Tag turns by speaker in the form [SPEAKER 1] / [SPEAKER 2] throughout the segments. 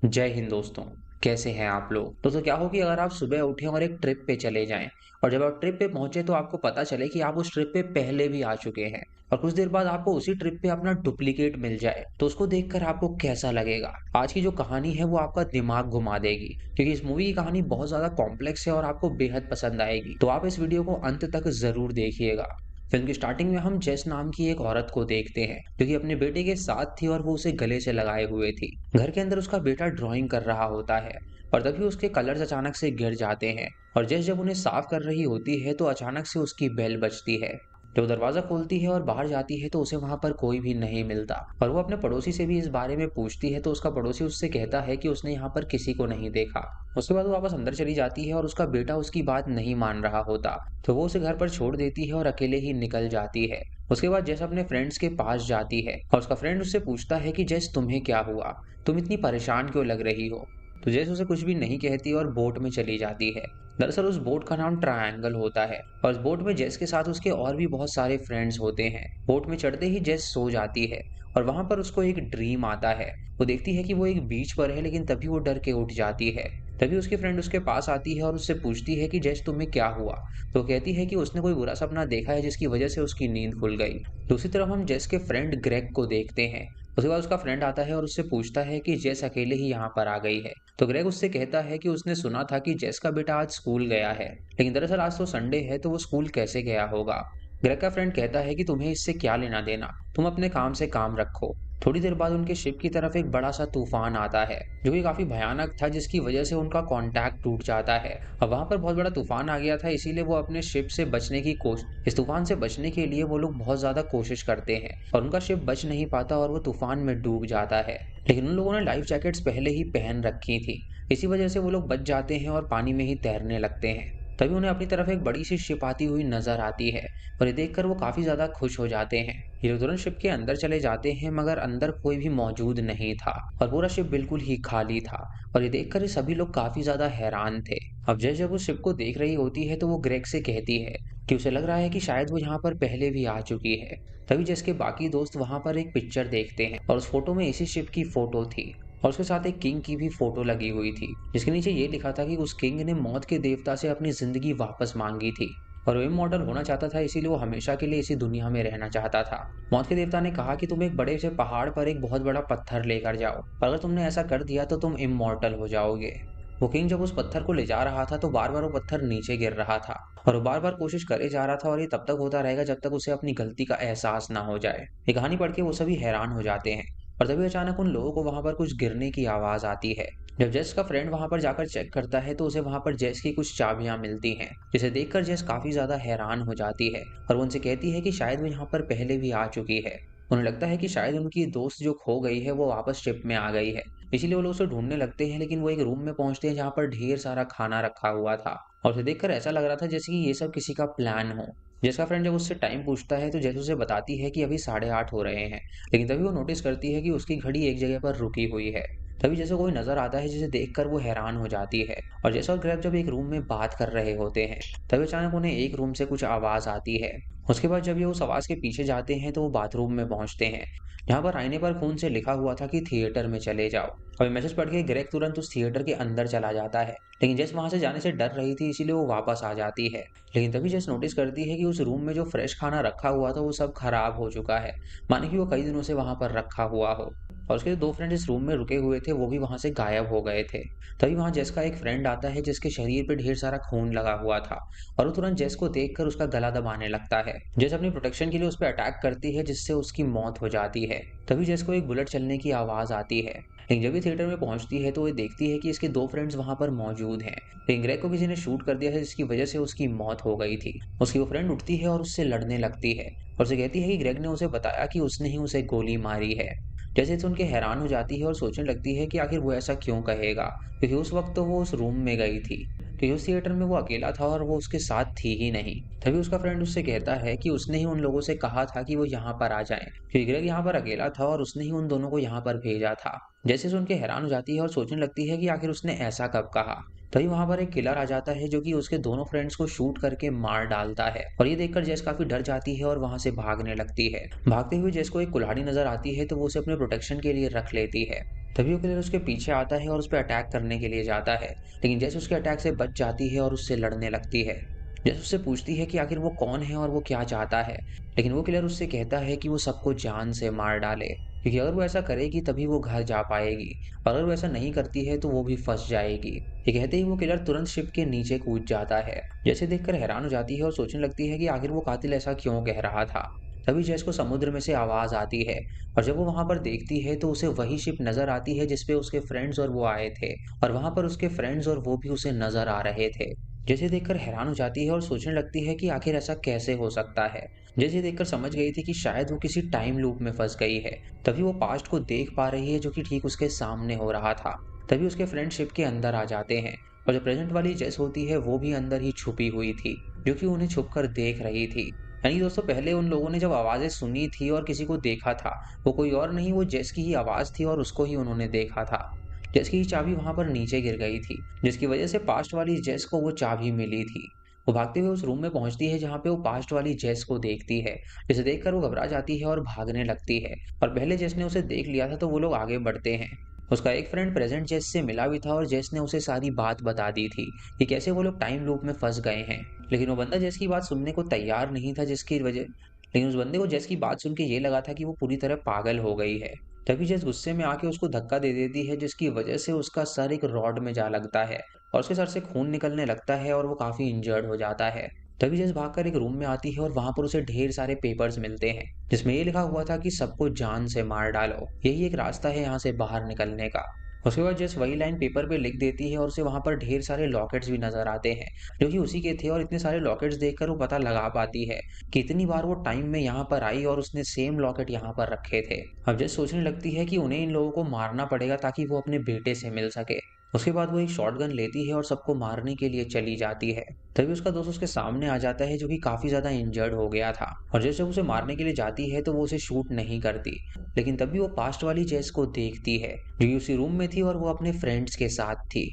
[SPEAKER 1] जय हिंद दोस्तों। कैसे हैं आप लोग? दोस्तों क्या हो कि अगर आप सुबह उठे और एक ट्रिप पे चले जाएं और जब आप ट्रिप पे पहुंचे तो आपको पता चले कि आप उस ट्रिप पे पहले भी आ चुके हैं और कुछ देर बाद आपको उसी ट्रिप पे अपना डुप्लीकेट मिल जाए तो उसको देखकर आपको कैसा लगेगा? आज की जो कहानी है वो आपका दिमाग घुमा देगी क्योंकि इस मूवी की कहानी बहुत ज्यादा कॉम्प्लेक्स है और आपको बेहद पसंद आएगी। तो आप इस वीडियो को अंत तक जरूर देखिएगा। फिल्म की स्टार्टिंग में हम जेस नाम की एक औरत को देखते हैं जो कि अपने बेटे के साथ थी और वो उसे गले से लगाए हुए थी। घर के अंदर उसका बेटा ड्राइंग कर रहा होता है और तभी उसके कलर्स अचानक से गिर जाते हैं और जेस जब उन्हें साफ कर रही होती है तो अचानक से उसकी बेल बजती है। जब वो दरवाजा खोलती है और बाहर जाती है तो उसे वहां पर कोई भी नहीं मिलता और वो अपने पड़ोसी से भी इस बारे में पूछती है तो उसका पड़ोसी उससे कहता है कि उसने यहाँ पर किसी को नहीं देखा। उसके बाद वो वापस अंदर चली जाती है और उसका बेटा उसकी बात नहीं मान रहा होता तो वो उसे घर पर छोड़ देती है और अकेले ही निकल जाती है। उसके बाद जेस अपने फ्रेंड्स के पास जाती है और उसका फ्रेंड उससे पूछता है कि जेस तुम्हें क्या हुआ, तुम इतनी परेशान क्यों लग रही हो? तो जेस उसे कुछ भी नहीं कहती और बोट में चली जाती है। दरअसल उस बोट का नाम ट्रायंगल होता है और इस बोट में जेस के साथ उसके और भी बहुत सारे फ्रेंड्स होते हैं। बोट में चढ़ते ही जेस सो जाती है और वहां पर उसको एक ड्रीम आता है। वो देखती है कि वो एक बीच पर है लेकिन तभी वो डर के उठ जाती है। तभी उसकी फ्रेंड उसके पास आती है और उससे पूछती है कि जेस तुम्हें क्या हुआ? तो कहती है कि उसने कोई बुरा सपना देखा है जिसकी वजह से उसकी नींद खुल गई। दूसरी तरफ हम जेस के फ्रेंड ग्रेग को देखते हैं। उसके बाद उसका फ्रेंड आता है और उससे पूछता है कि जेस अकेले ही यहाँ पर आ गई है। तो ग्रेग उससे कहता है कि उसने सुना था कि जेस का बेटा आज स्कूल गया है लेकिन दरअसल आज तो संडे है तो वो स्कूल कैसे गया होगा? ग्रेग का फ्रेंड कहता है कि तुम्हें इससे क्या लेना देना, तुम अपने काम से काम रखो। थोड़ी देर बाद उनके शिप की तरफ एक बड़ा सा तूफान आता है जो कि काफी भयानक था जिसकी वजह से उनका कांटेक्ट टूट जाता है। अब वहां पर बहुत बड़ा तूफान आ गया था इसीलिए वो अपने शिप से बचने की कोशिश इस तूफान से बचने के लिए वो लोग बहुत ज्यादा कोशिश करते हैं और उनका शिप बच नहीं पाता और वो तूफान में डूब जाता है। लेकिन उन लोगों ने लाइफ जैकेट्स पहले ही पहन रखी थी, इसी वजह से वो लोग बच जाते हैं और पानी में ही तैरने लगते हैं। तभी उन्हें अपनी तरफ एक बड़ी सी शिप आती हुई नजर आती है और ये देखकर वो काफी ज्यादा खुश हो जाते हैं। ये लोग तुरंत शिप के अंदर चले जाते हैं मगर अंदर कोई भी मौजूद नहीं था और पूरा शिप बिल्कुल ही खाली था और ये देखकर ये सभी लोग काफी ज्यादा हैरान थे। अब जैसे जब उस शिप को देख रही होती है तो वो ग्रेग से कहती है कि उसे लग रहा है कि शायद वो यहाँ पर पहले भी आ चुकी है। तभी जिसके बाकी दोस्त वहां पर एक पिक्चर देखते हैं और उस फोटो में इसी शिप की फोटो थी और उसके साथ एक किंग की भी फोटो लगी हुई थी जिसके नीचे ये लिखा था कि उस किंग ने मौत के देवता से अपनी जिंदगी वापस मांगी थी और वो इमॉर्टल होना चाहता था इसीलिए वो हमेशा के लिए इसी दुनिया में रहना चाहता था। मौत के देवता ने कहा कि तुम एक बड़े से पहाड़ पर एक बहुत बड़ा पत्थर लेकर जाओ और अगर तुमने ऐसा कर दिया तो तुम इमॉर्टल हो जाओगे। वो किंग जब उस पत्थर को ले जा रहा था तो बार बार वो पत्थर नीचे गिर रहा था और वो बार बार कोशिश करे जा रहा था और ये तब तक होता रहेगा जब तक उसे अपनी गलती का एहसास ना हो जाए। ये कहानी पढ़ के वो सभी हैरान हो जाते हैं और तभी अचानक उन लोगों को वहां पर कुछ गिरने की आवाज आती है। जब जेस का फ्रेंड वहां पर जाकर चेक करता है तो उसे वहां पर जेस की कुछ चाबियां मिलती हैं जिसे देखकर जेस काफी ज्यादा हैरान हो जाती है और वो उनसे कहती है कि शायद वो यहाँ पर पहले भी आ चुकी है। उन्हें लगता है कि शायद उनकी दोस्त जो खो गई है वो वापस शिप में आ गई है, इसीलिए वो लोग उसे ढूंढने लगते हैं। लेकिन वो एक रूम में पहुंचते हैं जहाँ पर ढेर सारा खाना रखा हुआ था और उसे देखकर ऐसा लग रहा था जैसे कि ये सब किसी का प्लान हो। जेस फ्रेंड जब उससे टाइम पूछता है तो जेस उसे बताती है कि अभी 8:30 हो रहे हैं लेकिन तभी वो नोटिस करती है कि उसकी घड़ी एक जगह पर रुकी हुई है। तभी जैसे कोई नजर आता है जिसे देखकर वो हैरान हो जाती है और जैसा और ग्रेग जब एक रूम में बात कर रहे होते हैं तभी अचानक उन्हें एक रूम से कुछ आवाज आती है। उसके बाद जब ये उस आवाज के पीछे जाते हैं तो वो बाथरूम में पहुंचते हैं जहाँ पर आईने पर खून से लिखा हुआ था कि थिएटर में चले जाओ। अब मैसेज पढ़ के ग्रेग तुरंत उस थिएटर के अंदर चला जाता है लेकिन जेस वहां से जाने से डर रही थी इसीलिए वो वापस आ जाती है। लेकिन तभी जेस नोटिस करती है कि उस रूम में जो फ्रेश खाना रखा हुआ था वो सब खराब हो चुका है, माने कि वो कई दिनों से वहां पर रखा हुआ हो। और उसके जो दो फ्रेंड इस रूम में रुके हुए थे वो भी वहां से गायब हो गए थे। तभी वहां जेस का एक फ्रेंड आता है जिसके शरीर पे ढेर सारा खून लगा हुआ था और वो तुरंत जेस को देखकर उसका गला दबाने लगता है। जेस अपनी प्रोटेक्शन के लिए उस पर अटैक करती है जिससे उसकी मौत हो जाती है। तभी जेस को एक बुलेट चलने की आवाज आती है लेकिन जब भी थिएटर में पहुंचती है तो वो देखती है कि इसके दो फ्रेंड्स वहां पर मौजूद हैं लेकिन ग्रेग को किसी ने शूट कर दिया है जिसकी वजह से उसकी मौत हो गई थी। उसकी वो फ्रेंड उठती है और उससे लड़ने लगती है और उसे कहती है कि ग्रेग ने उसे बताया कि उसने ही उसे गोली मारी है। जैसे सुन के हैरान हो जाती है और सोचने लगती है कि आखिर वो ऐसा क्यों कहेगा क्योंकि उस वक्त तो वो उस रूम में गई थी क्योंकि उस थिएटर में वो अकेला था और वो उसके साथ थी ही नहीं। तभी उसका फ्रेंड उससे कहता है कि उसने ही उन लोगों से कहा था कि वो यहाँ पर आ जाएं क्योंकि ग्रेग यहाँ पर अकेला था और उसने ही उन दोनों को यहाँ पर भेजा था। जैसे सुन के हैरान हो जाती है और सोचने लगती है कि आखिर उसने ऐसा कब कहा। तभी वहां पर एक किलर आ जाता है जो कि उसके दोनों फ्रेंड्स को शूट करके मार डालता है और ये देखकर जेस काफी डर जाती है और वहां से भागने लगती है। भागते हुए जेस को एक कुल्हाड़ी नजर आती है तो वो उसे अपने प्रोटेक्शन के लिए रख लेती है। तभी वो किलर उसके पीछे आता है और उस पे अटैक करने के लिए जाता है, लेकिन जैसे उसके अटैक से बच जाती है और उससे लड़ने लगती है। जैसे उससे पूछती है कि आखिर वो कौन है और वो क्या चाहता है, लेकिन वो किलर उससे कहता है कि वो सबको जान से मार डाले, क्योंकि अगर वो ऐसा करेगी तभी वो घर जा पाएगी, और अगर वो ऐसा नहीं करती है तो वो भी फँस जाएगी। ये कहते ही वो किलर तुरंत शिप के नीचे कूद जाता है। जैसे देखकर हैरान हो जाती है और सोचने लगती है कि आखिर वो कातिल ऐसा क्यों कह रहा था। तभी जैस को समुद्र में से आवाज़ आती है, और जब वो वहाँ पर देखती है तो उसे वही शिप नज़र आती है जिस पे उसके फ्रेंड्स और वो आए थे, और वहाँ पर उसके फ्रेंड्स और वो भी उसे नज़र आ रहे थे। जैसे देखकर हैरान हो जाती है और सोचने लगती है कि आखिर ऐसा कैसे हो सकता है। जैसे देखकर समझ गई थी कि शायद वो किसी टाइम लूप में फंस गई है। तभी वो पास्ट को देख पा रही है जो कि ठीक उसके सामने हो रहा था। तभी उसके फ्रेंड शिप के अंदर आ जाते हैं, और जो प्रेजेंट वाली जेस होती है वो भी अंदर ही छुपी हुई थी, जो कि उन्हें छुपकर देख रही थी। यानी दोस्तों, पहले उन लोगों ने जब आवाज़ें सुनी थी और किसी को देखा था, वो कोई और नहीं, वो जेस की ही आवाज़ थी और उसको ही उन्होंने देखा था। जेस की चाबी वहाँ पर नीचे गिर गई थी, जिसकी वजह से पास्ट वाली जेस को वो चाबी मिली थी। वो भागते हुए उस रूम में पहुँचती है जहाँ पे वो पास्ट वाली जेस को देखती है, जिसे देखकर वो घबरा जाती है और भागने लगती है। और पहले जेस ने उसे देख लिया था तो वो लोग आगे बढ़ते हैं। उसका एक फ्रेंड प्रेजेंट जेस से मिला भी था और जेस ने उसे सारी बात बता दी थी कि कैसे वो लोग टाइम लूप में फंस गए हैं। लेकिन वो बंदा जेस की बात सुनने को तैयार नहीं था, जिसकी वजह लेकिन उस बंदे को जेस की बात सुन के ये लगा था कि वो पूरी तरह पागल हो गई है। तभी जेस गुस्से में आके उसको धक्का दे देती है, जिसकी वजह से उसका सर एक रॉड में जा लगता है और उसके सर से खून निकलने लगता है और वो काफी इंजर्ड हो जाता है। तभी जेस भागकर एक रूम में आती है और वहां पर उसे ढेर सारे पेपर्स मिलते हैं, जिसमें ये लिखा हुआ था कि सबको जान से मार डालो, यही एक रास्ता है यहाँ से बाहर निकलने का। उसके बाद जेस वही लाइन पेपर पे लिख देती है और उसे वहां पर ढेर सारे लॉकेट्स भी नजर आते हैं, जो कि उसी के थे। और इतने सारे लॉकेट्स देखकर वो पता लगा पाती है कि इतनी बार वो टाइम में यहाँ पर आई और उसने सेम लॉकेट यहाँ पर रखे थे। अब जेस सोचने लगती है कि उन्हें इन लोगों को मारना पड़ेगा ताकि वो अपने बेटे से मिल सके। उसके बाद वो एक शॉटगन लेती है और सबको मारने के लिए चली जाती है। तभी उसका दोस्त उसके सामने आ जाता है, जो कि काफी ज्यादा इंजर्ड हो गया था, और जैसे उसे मारने के लिए जाती है तो वो उसे शूट नहीं करती। लेकिन तभी वो पास्ट वाली जेस को देखती है, जो कि उसी रूम में थी और वो अपने फ्रेंड्स के साथ थी।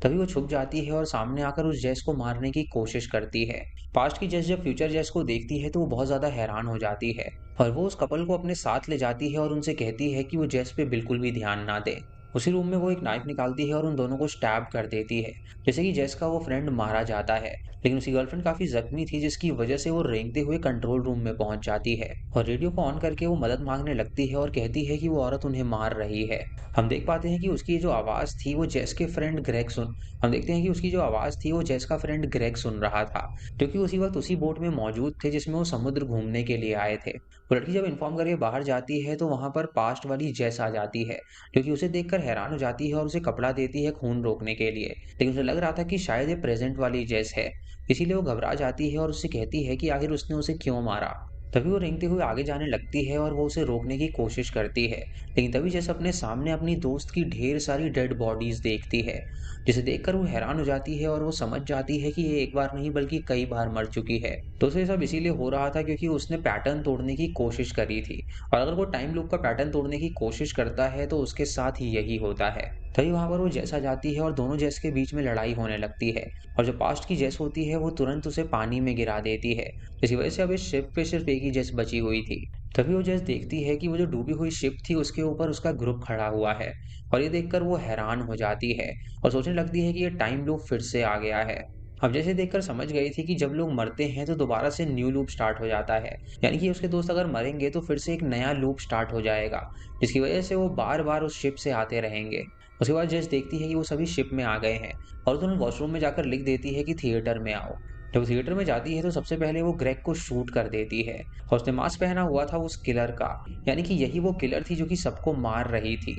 [SPEAKER 1] तभी वो छुप जाती है और सामने आकर उस जेस को मारने की कोशिश करती है। पास्ट की जेस जब फ्यूचर जेस को देखती है तो वो बहुत ज्यादा हैरान हो जाती है, और वो उस कपल को अपने साथ ले जाती है और उनसे कहती है कि वो जेस पे बिल्कुल भी ध्यान ना दे। उसी रूम में वो एक नाइफ निकालती है और उन दोनों को स्टैब कर देती है, जैसे कि जेस का वो फ्रेंड मारा जाता है। लेकिन उसकी गर्लफ्रेंड काफी जख्मी थी, जिसकी वजह से वो रेंगते हुए कंट्रोल रूम में पहुंच जाती है और रेडियो को ऑन करके वो मदद मांगने लगती है और कहती है कि वो औरत उन्हें मार रही है। हम देख पाते हैं कि उसकी जो आवाज थी वो जेस के फ्रेंड ग्रेग सुन हम देखते हैं कि उसकी जो आवाज थी वो जेस का फ्रेंड ग्रेग सुन रहा था, जो कि उसी वक्त उसी बोट में मौजूद थे जिसमें वो समुद्र घूमने के लिए आए थे। वो लड़की जब इन्फॉर्म करके बाहर जाती है तो वहां पर पास्ट वाली जेस आ जाती है, जो कि उसे देखकर हैरान हो जाती है और उसे कपड़ा देती है खून रोकने के लिए। लेकिन उसे लग रहा था कि शायद ये प्रेजेंट वाली जेस है, इसीलिए वो घबरा जाती है और उससे कहती है कि आखिर उसने उसे क्यों मारा। तभी वो रेंगते हुए आगे जाने लगती है और वो उसे रोकने की कोशिश करती है, लेकिन तभी जैसे अपने सामने अपनी दोस्त की ढेर सारी डेड बॉडीज देखती है, जिसे देखकर वो हैरान हो जाती है और वो समझ जाती है कि ये एक बार नहीं बल्कि कई बार मर चुकी है। तो उसे सब इसीलिए हो रहा था क्योंकि उसने पैटर्न तोड़ने की कोशिश करी थी, और अगर वो टाइम लूप का पैटर्न तोड़ने की कोशिश करता है तो उसके साथ ही यही होता है। तभी वहां पर वो जेस आ जाती है और दोनों जेस के बीच में लड़ाई होने लगती है, और जो पास्ट की जेस होती है वो तुरंत उसे पानी में गिरा देती है, जिसकी वजह से अब इस शिप पे सिर्फ एक ही जेस बची हुई थी। तभी वो जेस देखती है कि वो जो डूबी हुई शिप थी उसके ऊपर उसका ग्रुप खड़ा हुआ है, और ये देखकर वो हैरान हो जाती है और सोचने लगती है कि ये टाइम लूप फिर से आ गया है। अब जैसे देखकर समझ गई थी कि जब लोग मरते हैं तो दोबारा से न्यू लूप स्टार्ट हो जाता है, यानी कि उसके दोस्त अगर मरेंगे तो फिर से एक नया लूप स्टार्ट हो जाएगा, जिसकी वजह से वो बार बार उस शिप से आते रहेंगे। उसके बाद जेस देखती है कि वो सभी शिप में आ गए हैं, और तुरंत वॉशरूम में जाकर लिख देती है कि थिएटर में आओ। जब वो थिएटर में जाती है तो सबसे पहले वो ग्रेग को शूट कर देती है, और उसने मास्क पहना हुआ था उस किलर का, यानी कि यही वो किलर थी जो कि सबको मार रही थी।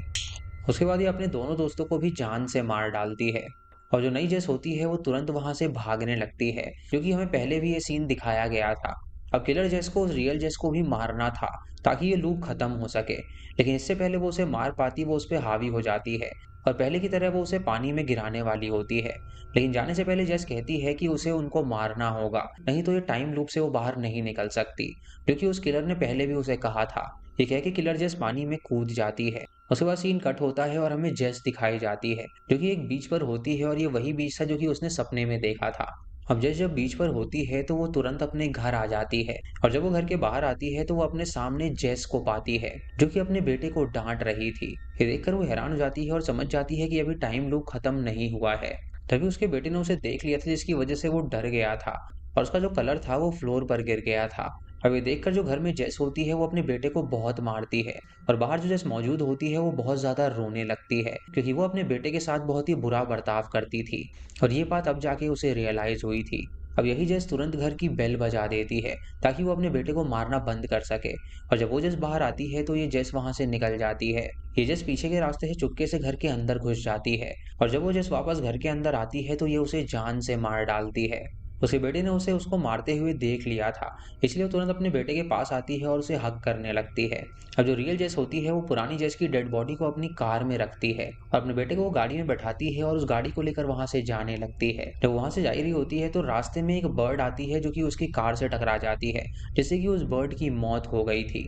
[SPEAKER 1] उसके बाद ये अपने दोनों दोस्तों को भी जान से मार डालती है, और जो नई जेस होती है वो तुरंत वहां से भागने लगती है, क्योंकि हमें पहले भी ये सीन दिखाया गया था। अब किलर जेस को उस रियल जेस को भी मारना था ताकि ये लूप खत्म हो सके, लेकिन इससे पहले वो उसे मार पाती वो उस पर हावी हो जाती है, और पहले की तरह वो उसे पानी में गिराने वाली होती है। लेकिन जाने से पहले जेस कहती है कि उसे उनको मारना होगा, नहीं तो ये टाइम लूप से वो बाहर नहीं निकल सकती, क्योंकि उस किलर ने पहले भी उसे कहा था। ये कह के किलर जेस पानी में कूद जाती है। उसके बाद सीन कट होता है और हमें जेस दिखाई जाती है, जो कि एक बीच पर होती है, और ये वही बीच था जो कि उसने सपने में देखा था। अब जैसे जब बीच पर होती है तो वो तुरंत अपने घर आ जाती है और जब वो घर के बाहर आती है तो वो अपने सामने जेस को पाती है जो कि अपने बेटे को डांट रही थी। ये देखकर वो हैरान हो जाती है और समझ जाती है कि अभी टाइम लूप खत्म नहीं हुआ है। तभी उसके बेटे ने उसे देख लिया था जिसकी वजह से वो डर गया था और उसका जो कलर था वो फ्लोर पर गिर गया था। अब ये देखकर जो घर में जेस होती है वो अपने बेटे को बहुत मारती है और बाहर जो जेस मौजूद होती है वो बहुत ज्यादा रोने लगती है क्योंकि वो अपने बेटे के साथ बहुत ही बुरा बर्ताव करती थी और ये बात अब जाके उसे रियलाइज हुई थी। अब यही जेस तुरंत घर की बेल बजा देती है ताकि वो अपने बेटे को मारना बंद कर सके और जब वो जेस बाहर आती है तो ये जेस वहां से निकल जाती है। ये जेस पीछे के रास्ते से चुपके से घर के अंदर घुस जाती है और जब वो जेस वापस घर के अंदर आती है तो ये उसे जान से मार डालती है। उसके बेटे ने उसे उसको मारते हुए देख लिया था, इसलिए वो तुरंत अपने बेटे के पास आती है और उसे हग करने लगती है। अब जो रियल जेस होती है वो पुरानी जेस की डेड बॉडी को अपनी कार में रखती है और अपने बेटे को वो गाड़ी में बैठाती है और उस गाड़ी को लेकर वहां से जाने लगती है। जब वहां से जा रही होती है तो रास्ते में एक बर्ड आती है जो कि उसकी कार से टकरा जाती है, जिससे कि उस बर्ड की मौत हो गई थी।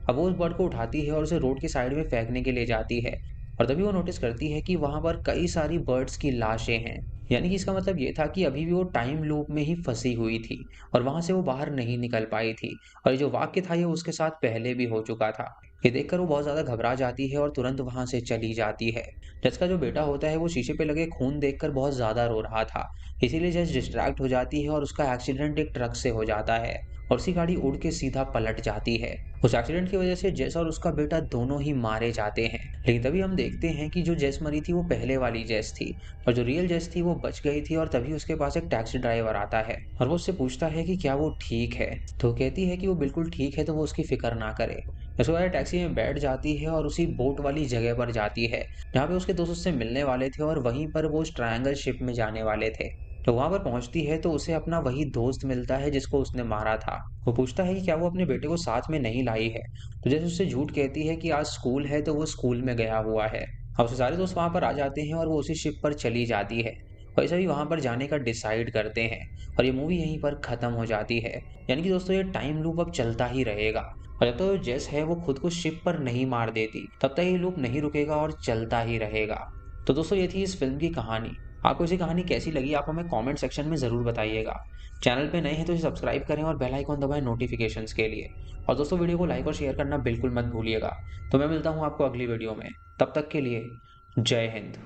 [SPEAKER 1] अब वो उस बर्ड को उठाती है और उसे रोड के साइड में फेंकने के लिए जाती है और तभी वो नोटिस करती है कि वहां पर कई सारी बर्ड्स की लाशें हैं। यानी कि इसका मतलब ये था कि अभी भी वो टाइम लूप में ही फंसी हुई थी और वहां से वो बाहर नहीं निकल पाई थी और ये जो वाक्य था ये उसके साथ पहले भी हो चुका था। ये देखकर वो बहुत ज्यादा घबरा जाती है और तुरंत वहां से चली जाती है। जज का जो बेटा होता है वो शीशे पे लगे खून देखकर बहुत ज्यादा रो रहा था, इसीलिए जज डिस्ट्रैक्ट हो जाती है और उसका एक्सीडेंट एक ट्रक से हो जाता है और उसकी गाड़ी उड़ के सीधा पलट जाती है। उस एक्सीडेंट की वजह से जेस और उसका बेटा दोनों ही मारे जाते हैं, लेकिन तभी हम देखते हैं कि जो जेस मरी थी वो पहले वाली जेस थी और जो रियल जेस थी वो बच गई थी और तभी उसके पास एक टैक्सी ड्राइवर आता है और वो उससे पूछता है कि क्या वो ठीक है। तो वो कहती है कि वो बिल्कुल ठीक है, तो वो उसकी फिक्र ना करे। इसके बाद टैक्सी में बैठ जाती है और उसी बोट वाली जगह पर जाती है जहाँ पे उसके दोस्त उससे मिलने वाले थे और वहीं पर वो उस ट्रायंगल शिप में जाने वाले थे। तो वहां पर पहुंचती है तो उसे अपना वही दोस्त मिलता है जिसको उसने मारा था। वो पूछता है कि क्या वो अपने बेटे को साथ में नहीं लाई है, तो जैसे उससे झूठ कहती है कि आज स्कूल है तो वो स्कूल में गया हुआ है। अब उसके सारे दोस्त वहां पर आ जाते हैं और वो उसी शिप पर चली जाती है और सभी वहां पर जाने का डिसाइड करते हैं और ये मूवी यहीं पर खत्म हो जाती है। यानी कि दोस्तों ये टाइम लूप अब चलता ही रहेगा और जब तक तो जेस है वो खुद को शिप पर नहीं मार देती तब तक ये लूप नहीं रुकेगा और चलता ही रहेगा। तो दोस्तों ये थी इस फिल्म की कहानी। आपको इसी कहानी कैसी लगी आप हमें कमेंट सेक्शन में ज़रूर बताइएगा। चैनल पे नए हैं तो इसे सब्सक्राइब करें और बेल आइकन दबाएं नोटिफिकेशंस के लिए। और दोस्तों वीडियो को लाइक और शेयर करना बिल्कुल मत भूलिएगा। तो मैं मिलता हूँ आपको अगली वीडियो में, तब तक के लिए जय हिंद।